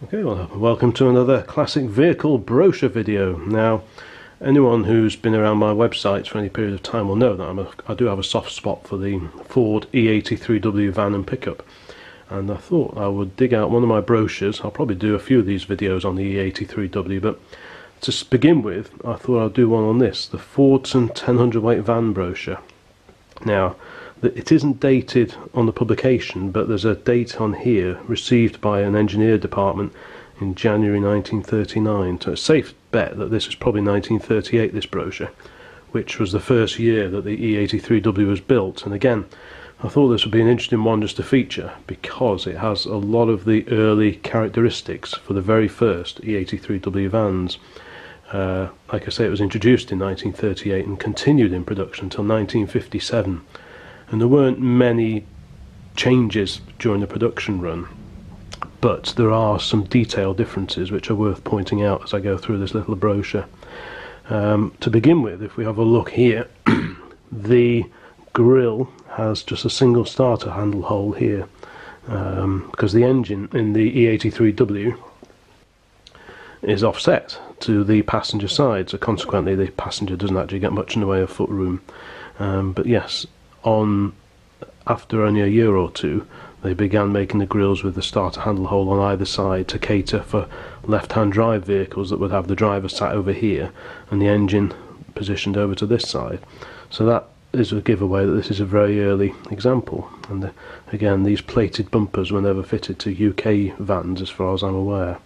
Okay, well, welcome to another classic vehicle brochure video. Now, anyone who's been around my websites for any period of time will know that I do have a soft spot for the Ford E83W van and pickup. And I thought I would dig out one of my brochures. I'll probably do a few of these videos on the E83W, but to begin with, I thought I'd do one on this, the Fordson 1000 weight van brochure. Now, it isn't dated on the publication, but there's a date on here received by an engineer department in January 1939. So it's a safe bet that this is probably 1938, this brochure, which was the first year that the E83W was built. And again, I thought this would be an interesting one just to feature because it has a lot of the early characteristics for the very first E83W vans. Like I say, it was introduced in 1938 and continued in production until 1957. And there weren't many changes during the production run, but there are some detail differences which are worth pointing out as I go through this little brochure. To begin with, if we have a look here, the grille has just a single starter handle hole here, because the engine in the E83W is offset to the passenger side, so consequently the passenger doesn't actually get much in the way of foot room. But yes, after only a year or two, they began making the grills with the starter handle hole on either side to cater for left-hand drive vehicles that would have the driver sat over here and the engine positioned over to this side. So that is a giveaway that this is a very early example. And again, these plated bumpers were never fitted to UK vans as far as I'm aware.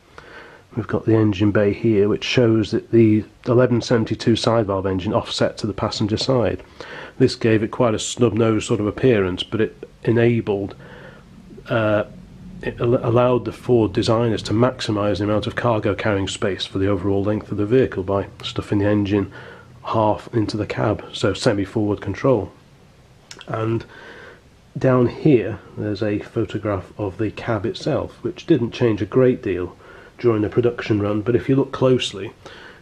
We've got the engine bay here, which shows that the 1172 side valve engine offset to the passenger side. This gave it quite a snub-nosed sort of appearance, but it enabled, it allowed the Ford designers to maximise the amount of cargo carrying space for the overall length of the vehicle by stuffing the engine half into the cab, so semi-forward control. And down here there's a photograph of the cab itself, which didn't change a great deal during the production run, but if you look closely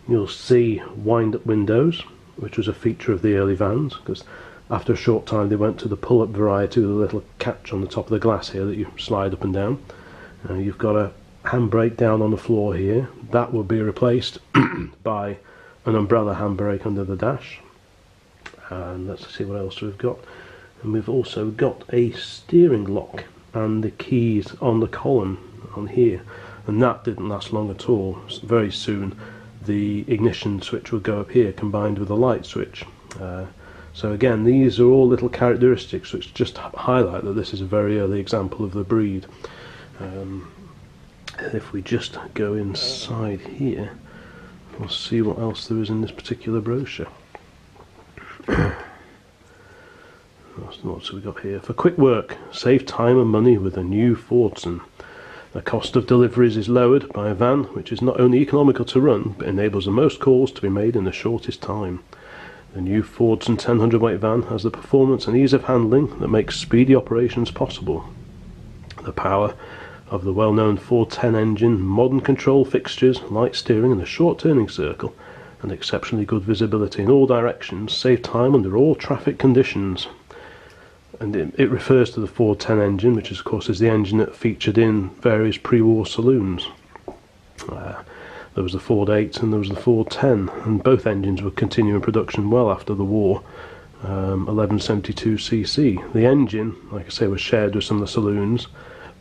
you'll see wind-up windows, which was a feature of the early vans, because after a short time they went to the pull-up variety with a little catch on the top of the glass here that you slide up and down. You've got a handbrake down on the floor here. That will be replaced by an umbrella handbrake under the dash. And let's see what else we've got. And we've also got a steering lock and the keys on the column on here, and that didn't last long at all. Very soon the ignition switch will go up here combined with a light switch. So again, these are all little characteristics which just highlight that this is a very early example of the breed. If we just go inside here, we'll see what else there is in this particular brochure. What have we got here? For quick work, save time and money with a new Fordson. The cost of deliveries is lowered by a van which is not only economical to run but enables the most calls to be made in the shortest time. The new Fordson 1000 weight van has the performance and ease of handling that makes speedy operations possible. The power of the well-known 410 engine, modern control fixtures, light steering and a short turning circle, and exceptionally good visibility in all directions save time under all traffic conditions. And it refers to the 410 engine, which of course is the engine that featured in various pre-war saloons. There was the Ford 8 and there was the Ford 10, and both engines would continue in production well after the war. 1172cc. The engine, like I say, was shared with some of the saloons,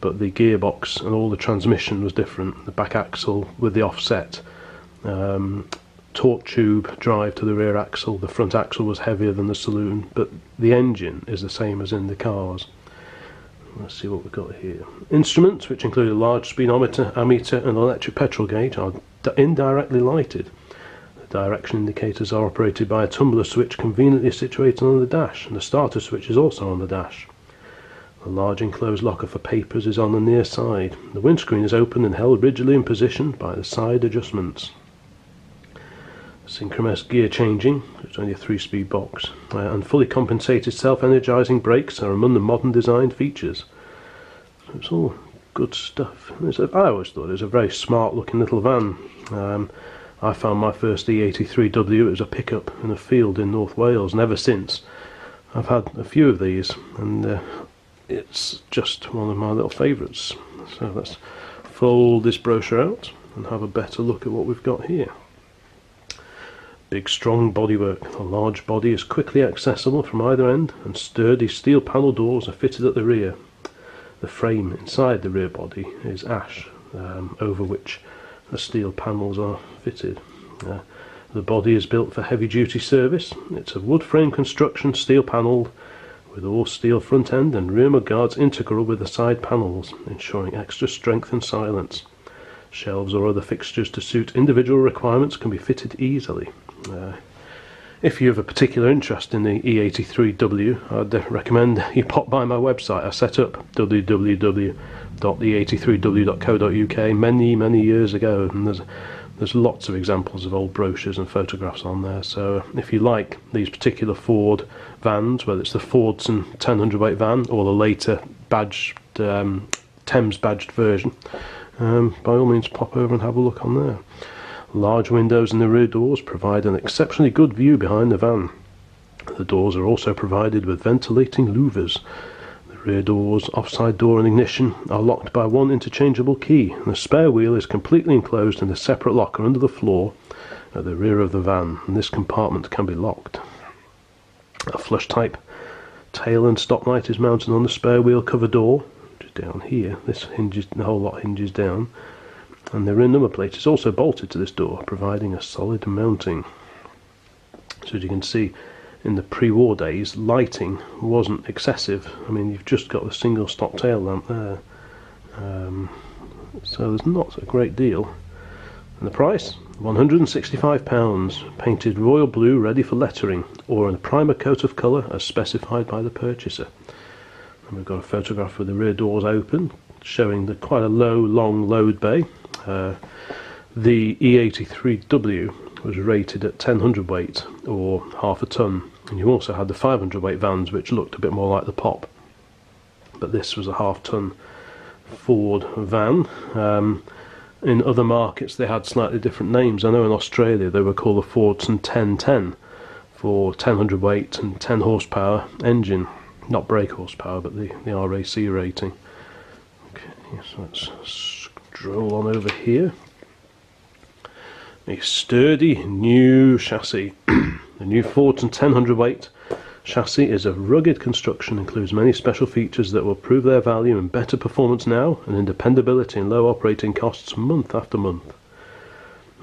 but the gearbox and all the transmission was different. The back axle with the offset, torque tube drive to the rear axle. The front axle was heavier than the saloon, but the engine is the same as in the cars. Let's see what we've got here. Instruments, which include a large speedometer, ammeter and electric petrol gauge, are indirectly lighted. The direction indicators are operated by a tumbler switch conveniently situated on the dash, and the starter switch is also on the dash. A large enclosed locker for papers is on the near side. The windscreen is open and held rigidly in position by the side adjustments. Synchronous gear changing, it's only a 3-speed box, and fully compensated self-energizing brakes are among the modern design features. So it's all good stuff. I always thought it was a very smart looking little van. I found my first E83W, it was a pickup in a field in North Wales, and ever since I've had a few of these, and it's just one of my little favourites. So that's fold this brochure out and have a better look at what we've got here. Big strong bodywork. The large body is quickly accessible from either end, and sturdy steel panel doors are fitted at the rear. The frame inside the rear body is ash, over which the steel panels are fitted. The body is built for heavy duty service. It's a wood frame construction, steel panelled, with all steel front end and rear mudguards integral with the side panels, ensuring extra strength and silence. Shelves or other fixtures to suit individual requirements can be fitted easily. If you have a particular interest in the E83W, I'd recommend you pop by my website. I set up www.e83w.co.uk many years ago, and there's lots of examples of old brochures and photographs on there. So if you like these particular Ford vans, whether it's the Fordson 1000 van or the later badged Thames badged version, by all means pop over and have a look on there. Large windows in the rear doors provide an exceptionally good view behind the van. The doors are also provided with ventilating louvers. The rear doors, offside door and ignition are locked by one interchangeable key, and the spare wheel is completely enclosed in a separate locker under the floor at the rear of the van, and this compartment can be locked. A flush type tail and stop light is mounted on the spare wheel cover door, which is down here. This hinges, the whole lot hinges down. And the rear number plate is also bolted to this door, providing a solid mounting. So as you can see, in the pre-war days, lighting wasn't excessive. I mean, you've just got the single stop tail lamp there. So there's not a great deal. And the price? £165, painted royal blue, ready for lettering, or in a primer coat of colour as specified by the purchaser. And we've got a photograph with the rear doors open, showing quite a low, long load bay. The E83W was rated at 10 hundredweight or half a ton, and you also had the 500 weight vans which looked a bit more like the Pop, but this was a half ton Ford van. In other markets they had slightly different names. I know in Australia they were called the Fordson 1010 for 10 hundredweight and 10 horsepower engine, not brake horsepower but the RAC rating. Okay, so let's stroll on over here. A sturdy new chassis. The new Fordson 10 hundredweight chassis is of rugged construction, includes many special features that will prove their value in better performance now and in dependability and low operating costs month after month.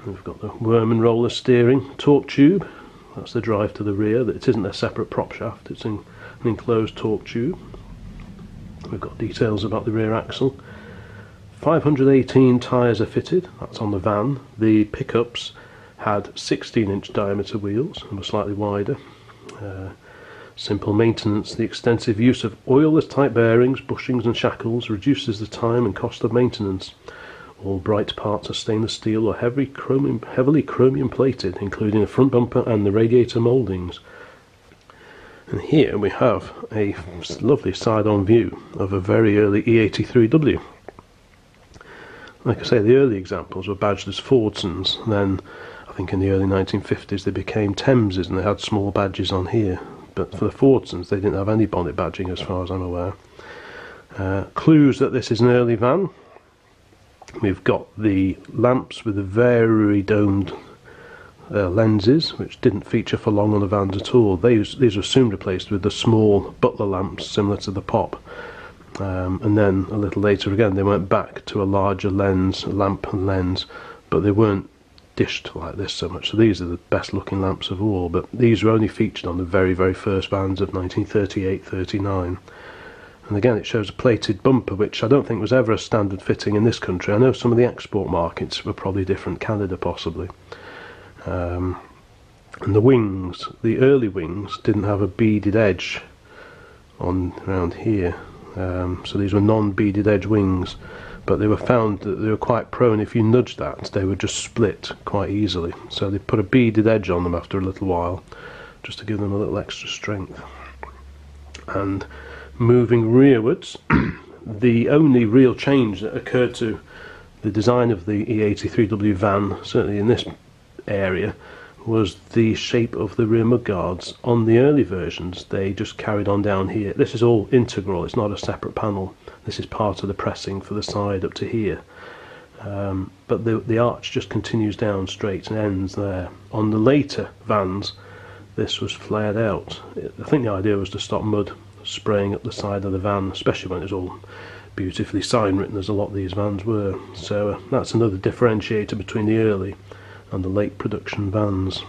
We've got the worm and roller steering torque tube. That's the drive to the rear. It isn't a separate prop shaft, it's an enclosed torque tube. We've got details about the rear axle. 518 tyres are fitted, that's on the van. The pickups had 16-inch diameter wheels and were slightly wider. Simple maintenance. The extensive use of oilless type bearings, bushings and shackles reduces the time and cost of maintenance. All bright parts are stainless steel or heavily chromium plated, including the front bumper and the radiator mouldings. And here we have a lovely side-on view of a very early E83W. Like I say, the early examples were badged as Fordsons. Then I think in the early 1950s they became Thameses and they had small badges on here. But for the Fordsons they didn't have any bonnet badging as far as I'm aware. Clues that this is an early van. We've got the lamps with the very domed lenses, which didn't feature for long on the vans at all. These were soon replaced with the small butler lamps similar to the Pop. And then a little later again they went back to a larger lamp and lens, but they weren't dished like this so much. So these are the best looking lamps of all, but these were only featured on the very first vans of 1938-39. And again it shows a plated bumper, which I don't think was ever a standard fitting in this country. I know some of the export markets were probably different, Canada possibly. And the wings, the early wings didn't have a beaded edge on around here. So these were non-beaded edge wings, but they were found that they were quite prone, if you nudged that, they would just split quite easily. So they put a beaded edge on them after a little while, just to give them a little extra strength. And moving rearwards, the only real change that occurred to the design of the E83W van, certainly in this area, was the shape of the rear mudguards. On the early versions they just carried on down here. This is all integral, it's not a separate panel. This is part of the pressing for the side up to here. but the arch just continues down straight and ends there. On the later vans, this was flared out. I think the idea was to stop mud spraying up the side of the van, especially when it's all beautifully sign written, as a lot of these vans were. So that's another differentiator between the early and the late production vans.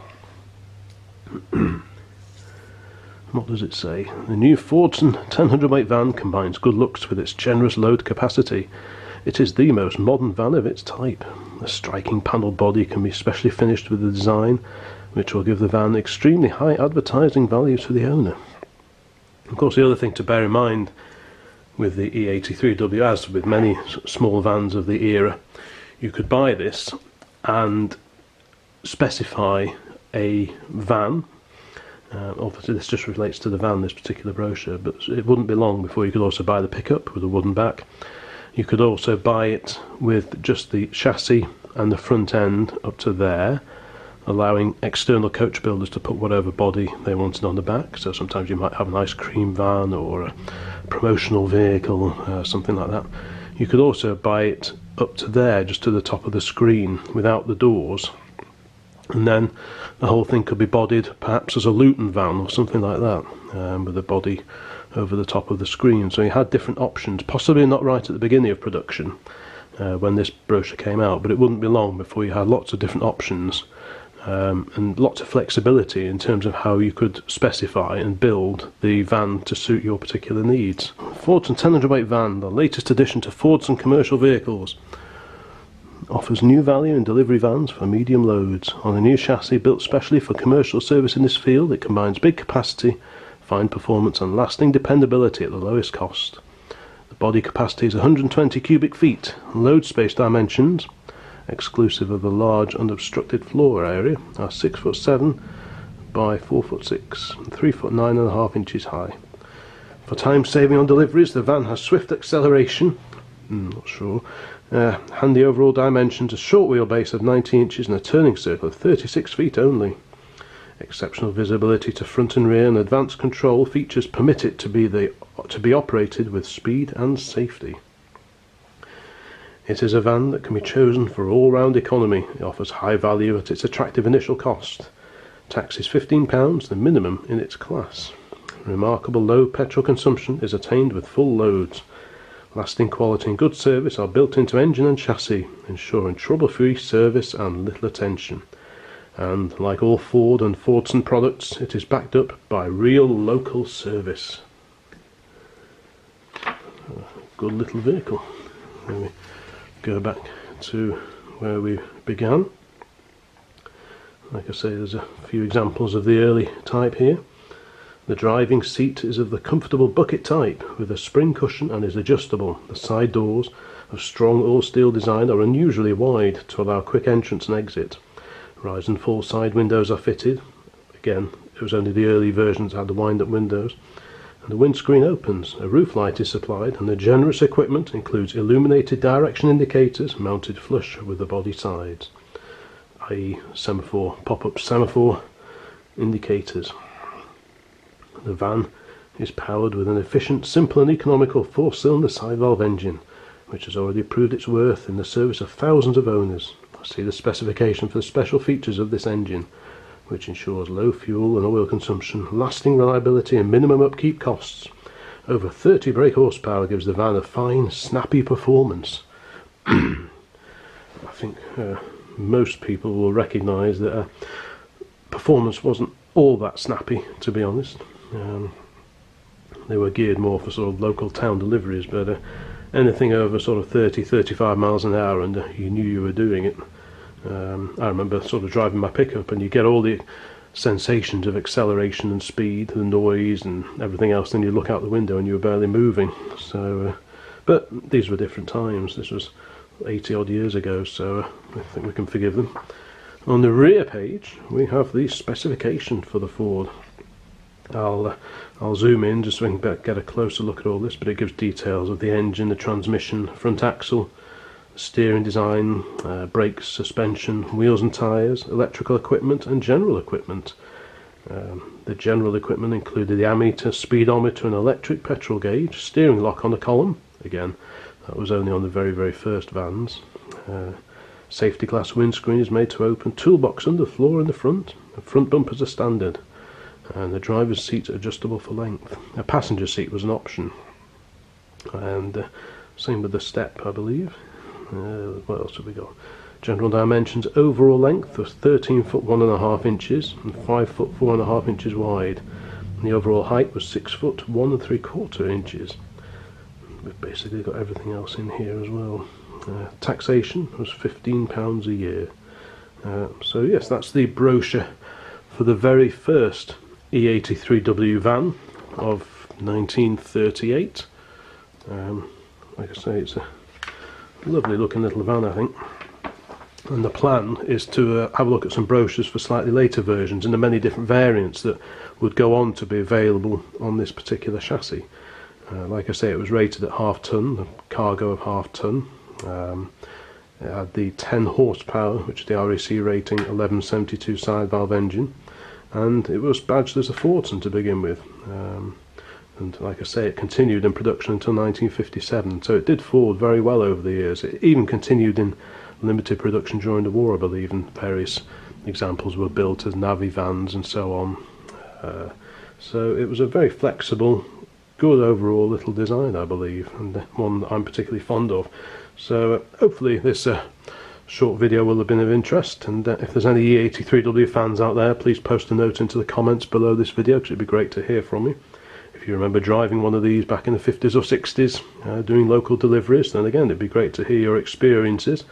What does it say? The new Fordson 1000 van combines good looks with its generous load capacity. It is the most modern van of its type. The striking panelled body can be specially finished with a design which will give the van extremely high advertising value to the owner. Of course, the other thing to bear in mind with the E83W, as with many small vans of the era, you could buy this and specify a van. Obviously this just relates to the van, this particular brochure, but it wouldn't be long before you could also buy the pickup with a wooden back. You could also buy it with just the chassis and the front end up to there, allowing external coach builders to put whatever body they wanted on the back. So sometimes you might have an ice cream van or a promotional vehicle, something like that. You could also buy it up to there, just to the top of the screen, without the doors, and then the whole thing could be bodied perhaps as a Luton van or something like that, with a body over the top of the screen. So you had different options, possibly not right at the beginning of production when this brochure came out, but it wouldn't be long before you had lots of different options and lots of flexibility in terms of how you could specify and build the van to suit your particular needs. Fordson 1000 van, the latest addition to Fordson commercial vehicles, offers new value in delivery vans for medium loads. On a new chassis built specially for commercial service in this field, it combines big capacity, fine performance and lasting dependability at the lowest cost. The body capacity is 120 cubic feet. Load space dimensions, exclusive of the large unobstructed floor area, are 6'7" by 4'6", 3'9.5" high. For time saving on deliveries, the van has swift acceleration, not sure, handy overall dimensions, a short wheelbase of 90 inches and a turning circle of 36 feet only. Exceptional visibility to front and rear and advanced control features permit it to be operated with speed and safety. It is a van that can be chosen for all-round economy. It offers high value at its attractive initial cost. Tax is £15, the minimum in its class. Remarkable low petrol consumption is attained with full loads. Lasting quality and good service are built into engine and chassis, ensuring trouble-free service and little attention. And like all Ford and Fordson products, it is backed up by real local service. Good little vehicle. Let me go back to where we began. Like I say, there's a few examples of the early type here. The driving seat is of the comfortable bucket type with a spring cushion and is adjustable. The side doors, of strong all-steel design, are unusually wide to allow quick entrance and exit. Rise and fall side windows are fitted. Again, it was only the early versions that had the wind-up windows. And the windscreen opens. A roof light is supplied, and the generous equipment includes illuminated direction indicators mounted flush with the body sides, i.e. pop-up semaphore indicators. The van is powered with an efficient, simple and economical 4-cylinder side-valve engine, which has already proved its worth in the service of thousands of owners. See the specification for the special features of this engine, which ensures low fuel and oil consumption, lasting reliability and minimum upkeep costs. Over 30 brake horsepower gives the van a fine, snappy performance. I think most people will recognise that performance wasn't all that snappy, to be honest. They were geared more for sort of local town deliveries, but anything over sort of 30-35 miles an hour and you knew you were doing it. I remember sort of driving my pickup and you get all the sensations of acceleration and speed, the noise and everything else, then you look out the window and you were barely moving. So, but these were different times. This was 80 odd years ago, so I think we can forgive them. On the rear page we have the specification for the Ford. I'll zoom in just so we can get a closer look at all this, but it gives details of the engine, the transmission, front axle, steering design, brakes, suspension, wheels and tyres, electrical equipment and general equipment. The general equipment included the ammeter, speedometer and electric petrol gauge, steering lock on the column. Again, that was only on the very first vans. Safety glass windscreen is made to open. Toolbox underfloor in the front. The front bumpers are standard. And the driver's seat adjustable for length. A passenger seat was an option. And same with the step, I believe. What else have we got? General dimensions. Overall length was 13 foot 1.5 inches and 5 foot 4.5 inches wide. And the overall height was 6 foot 1 3/4 inches. We've basically got everything else in here as well. Taxation was £15 a year. So yes, that's the brochure for the very first E83W van of 1938. Like I say, it's a lovely looking little van, I think. And the plan is to have a look at some brochures for slightly later versions and the many different variants that would go on to be available on this particular chassis. Like I say, it was rated at half ton, the cargo of half ton. It had the 10 horsepower, which is the RAC rating, 1172 side valve engine, and it was badged as a Fordson to begin with. And like I say, it continued in production until 1957, so it did forward very well over the years. It even continued in limited production during the war, I believe, and various examples were built as navvy vans and so on. So it was a very flexible, good overall little design, I believe, and one that I'm particularly fond of. So hopefully this short video will have been of interest, and if there's any E83W fans out there, please post a note into the comments below this video, because it'd be great to hear from you. If you remember driving one of these back in the 50s or 60s, doing local deliveries, then again it'd be great to hear your experiences.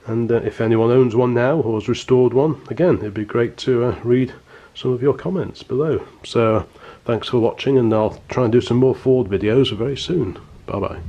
And if anyone owns one now or has restored one, again it'd be great to read some of your comments below. So thanks for watching, and I'll try and do some more Ford videos very soon. Bye bye.